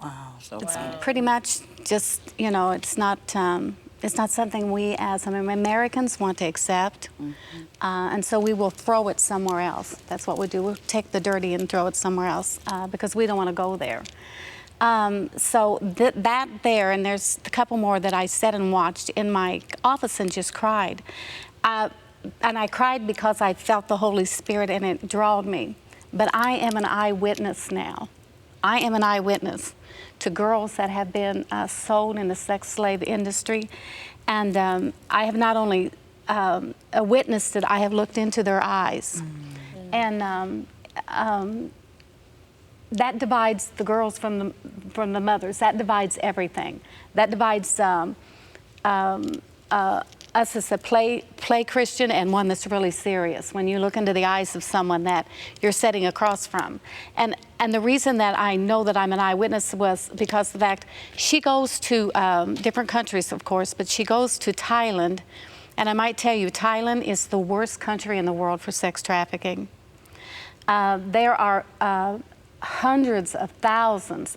Wow. So It's pretty much just, you know, it's not something we as Americans want to accept. And so we will throw it somewhere else. That's what we do. We'll take the dirty and throw it somewhere else because we don't want to go there. So that there, and there's a couple more that I sat and watched in my office and just cried. And I cried because I felt the Holy Spirit and it drawed me. But I am an eyewitness now. I am an eyewitness to girls that have been sold in the sex slave industry. And I have not only witnessed it, I have looked into their eyes. And that divides the girls from the mothers. That divides everything. That divides us as a play Christian and one that's really serious. When you look into the eyes of someone that you're sitting across from, and the reason that I know that I'm an eyewitness was because of the fact she goes to different countries, of course, but she goes to Thailand, and I might tell you, Thailand is the worst country in the world for sex trafficking. There are hundreds of thousands.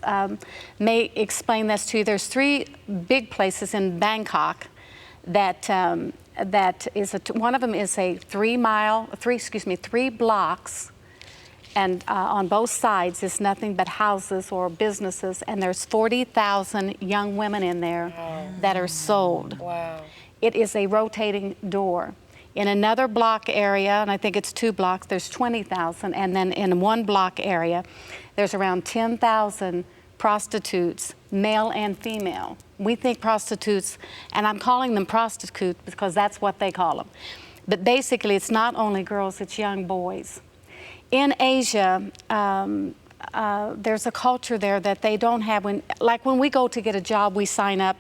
May explain this to you. There's 3 big places in Bangkok that is one of them is a 3 blocks, and on both sides is nothing but houses or businesses, and there's 40,000 young women in there that are sold. Wow. It is a rotating door. In another block area, and I think it's 2 blocks, there's 20,000, and then in 1 block area, there's around 10,000 prostitutes, male and female. We think prostitutes, and I'm calling them prostitutes because that's what they call them. But basically, it's not only girls, it's young boys. In Asia, there's a culture there that they don't have. Like when we go to get a job, we sign up,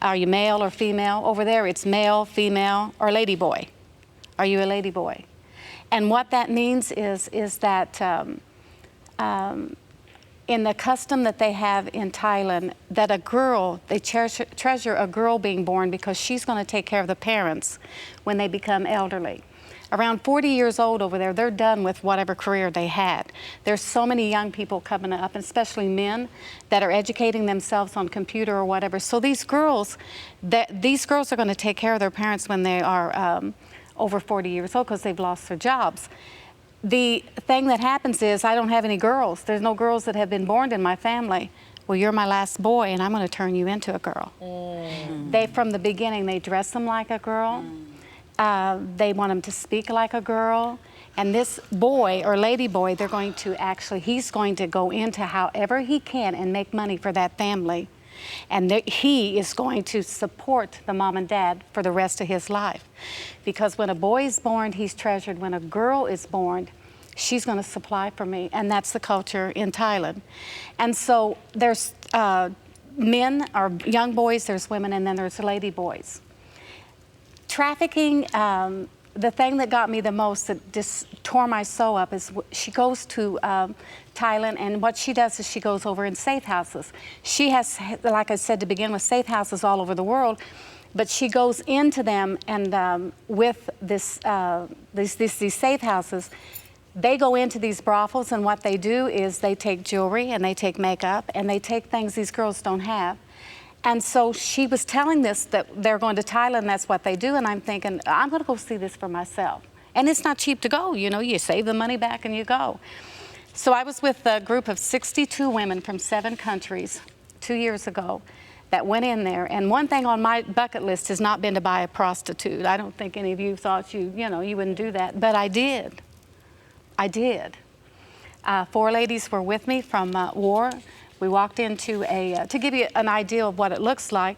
are you male or female? Over there, it's male, female, or lady boy. Are you a lady boy? And what that means is that in the custom that they have in Thailand, that a girl, they treasure a girl being born because she's going to take care of the parents when they become elderly. Around 40 years old over there, they're done with whatever career they had. There's so many young people coming up, and especially men, that are educating themselves on computer or whatever. So these girls are going to take care of their parents when they are over 40 years old because they've lost their jobs. The thing that happens is I don't have any girls. There's no girls that have been born in my family. Well, you're my last boy, and I'm going to turn you into a girl. They, from the beginning, they dress them like a girl. They want them to speak like a girl. And this boy or lady boy, he's going to go into however he can and make money for that family. And he is going to support the mom and dad for the rest of his life. Because when a boy is born, he's treasured. When a girl is born, she's going to supply for me. And that's the culture in Thailand. And so there's men or young boys, there's women, and then there's lady boys. Trafficking, the thing that got me the most, that just tore my soul up, is she goes to Thailand, and what she does is she goes over in safe houses. She has, like I said to begin with, safe houses all over the world, but she goes into them, and with these safe houses, they go into these brothels, and what they do is they take jewelry and they take makeup and they take things these girls don't have. And so she was telling this, that they're going to Thailand, that's what they do, and I'm thinking, I'm going to go see this for myself. And it's not cheap to go, you know, you save the money back and you go. So I was with a group of 62 women from 7 countries 2 years ago that went in there. And one thing on my bucket list has not been to buy a prostitute. I don't think any of you thought you wouldn't do that, but I did. I did. 4 ladies were with me from war. We walked into to give you an idea of what it looks like,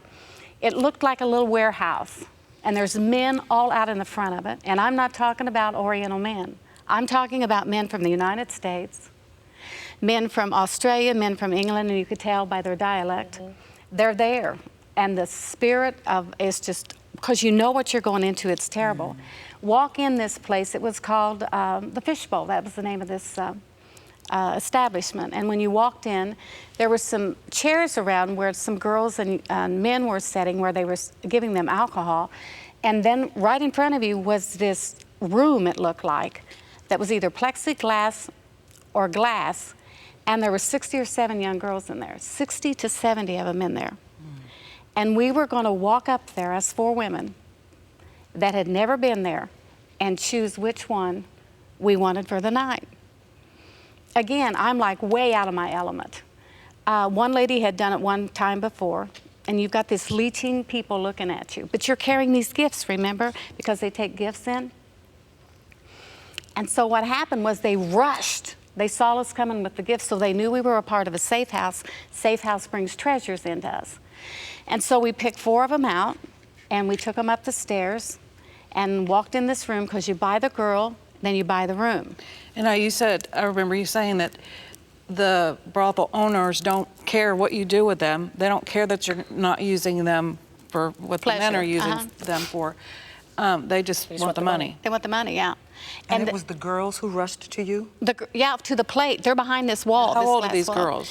it looked like a little warehouse. And there's men all out in the front of it. And I'm not talking about Oriental men. I'm talking about men from the United States, men from Australia, men from England, and you could tell by their dialect. They're there. And the spirit of it's just, because you know what you're going into, it's terrible. Walk in this place, it was called the Fishbowl. That was the name of this establishment. And when you walked in, there were some chairs around where some girls and men were sitting where they were giving them alcohol. And then right in front of you was this room, it looked like, that was either plexiglass or glass, And there were 60 or 70 young girls in there, 60 to 70 of them in there. And we were going to walk up there as 4 women that had never been there and choose which one we wanted for the night. Again, I'm like way out of my element. One lady had done it one time before, and you've got this leeching people looking at you. But you're carrying these gifts, remember, because they take gifts in. And so what happened was they rushed. They saw us coming with the gifts, so they knew we were a part of a safe house. Safe house brings treasures into us. And so we picked 4 of them out, and we took them up the stairs and walked in this room, because you buy the girl, then you buy the room. And now you said, I remember you saying that the brothel owners don't care what you do with them. They don't care that you're not using them for what the men are using them for. They just want the money. They want the money, yeah. And it was the girls who rushed to you? Yeah, to the plate. They're behind this wall. How old are these girls?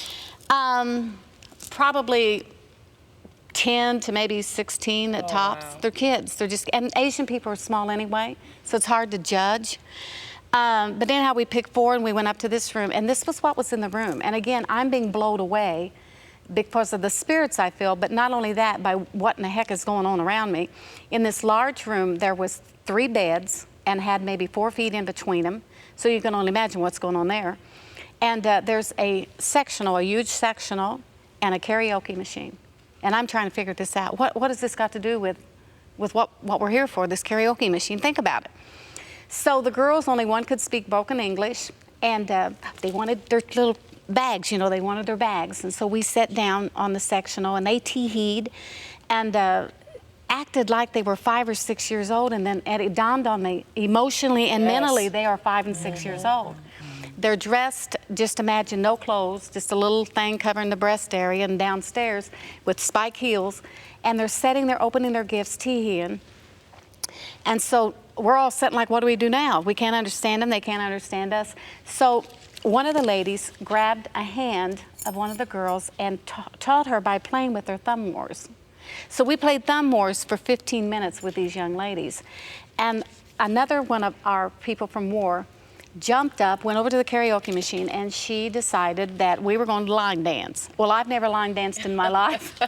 Probably 10 to maybe 16 at tops. Wow. They're kids. They're just, and Asian people are small anyway, so it's hard to judge. But anyhow, we picked 4 and we went up to this room, and this was what was in the room. And again, I'm being blown away because of the spirits I feel, but not only that, by what in the heck is going on around me. In this large room, there was 3 beds and had maybe 4 feet in between them, so you can only imagine what's going on there. And there's a sectional, a huge sectional, and a karaoke machine. And I'm trying to figure this out. What has this got to do with what we're here for, this karaoke machine? Think about it. So the girls, only one could speak broken English, and they wanted their little bags, you know, they wanted their bags. And so we sat down on the sectional, and they tee-heed and acted like they were 5 or 6 years old, and then it dawned on me, emotionally and mentally, they are 5 and 6 years old. They're dressed, just imagine no clothes, just a little thing covering the breast area, and downstairs with spike heels, and they're sitting there opening their gifts, tee-heeing. And so we're all sitting like, what do we do now? We can't understand them, they can't understand us. So one of the ladies grabbed a hand of one of the girls and taught her by playing with their thumb wars. So we played thumb wars for 15 minutes with these young ladies. And another one of our people from war jumped up, went over to the karaoke machine, and she decided that we were going to line dance. Well, I've never line danced in my life,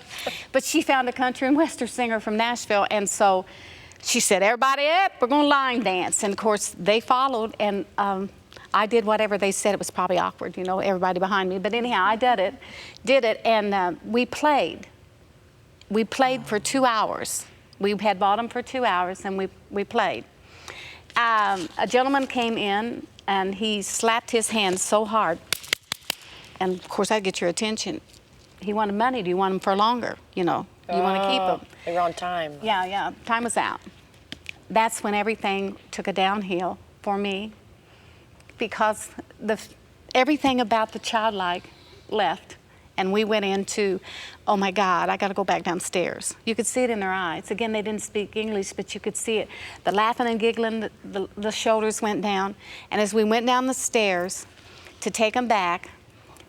but she found a country and western singer from Nashville, and so she said, everybody up, we're going to line dance. And of course, they followed, and I did whatever they said. It was probably awkward, you know, everybody behind me. But anyhow, I did it, and we played. We played for 2 hours. We had bought them for 2 hours, and we played. A gentleman came in, and he slapped his hand so hard. And of course, I'd get your attention. He wanted money. Do you want them for longer? You know, do you want to keep them? They were on time. Yeah, time was out. That's when everything took a downhill for me, because everything about the childlike left, and we went into, oh my God, I got to go back downstairs. You could see it in their eyes. Again, they didn't speak English, but you could see it. The laughing and giggling, the shoulders went down. And as we went down the stairs to take them back,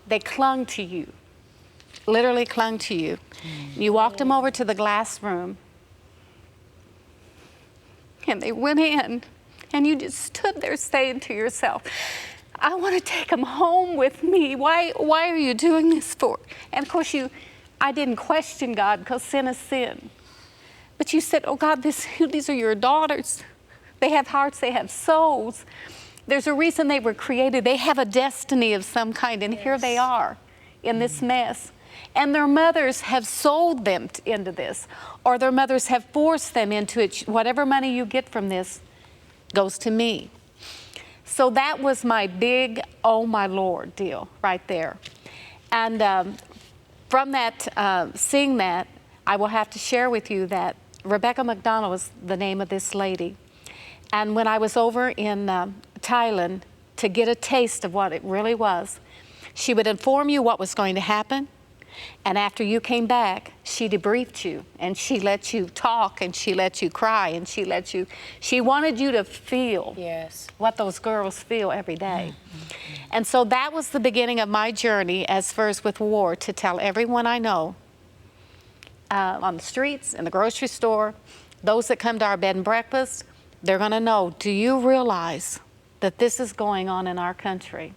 they clung to you, literally clung to you. You walked them over to the glass room, and they went in, and you just stood there saying to yourself, I want to take them home with me. Why are you doing this for? And of course, I didn't question God, because sin is sin. But you said, oh God, these are your daughters. They have hearts, they have souls. There's a reason they were created. They have a destiny of some kind, and here they are in this mess. And their mothers have sold them into this, or their mothers have forced them into it. Whatever money you get from this goes to me. So that was my big, oh my Lord deal right there. And from that, seeing that, I will have to share with you that Rebecca McDonald was the name of this lady. And when I was over in Thailand to get a taste of what it really was, she would inform you what was going to happen. And after you came back, she debriefed you, and she let you talk, and she let you cry, and she wanted you to feel what those girls feel every day. And so that was the beginning of my journey as first with war, to tell everyone I know on the streets, in the grocery store, those that come to our bed and breakfast, they're going to know, do you realize that this is going on in our country?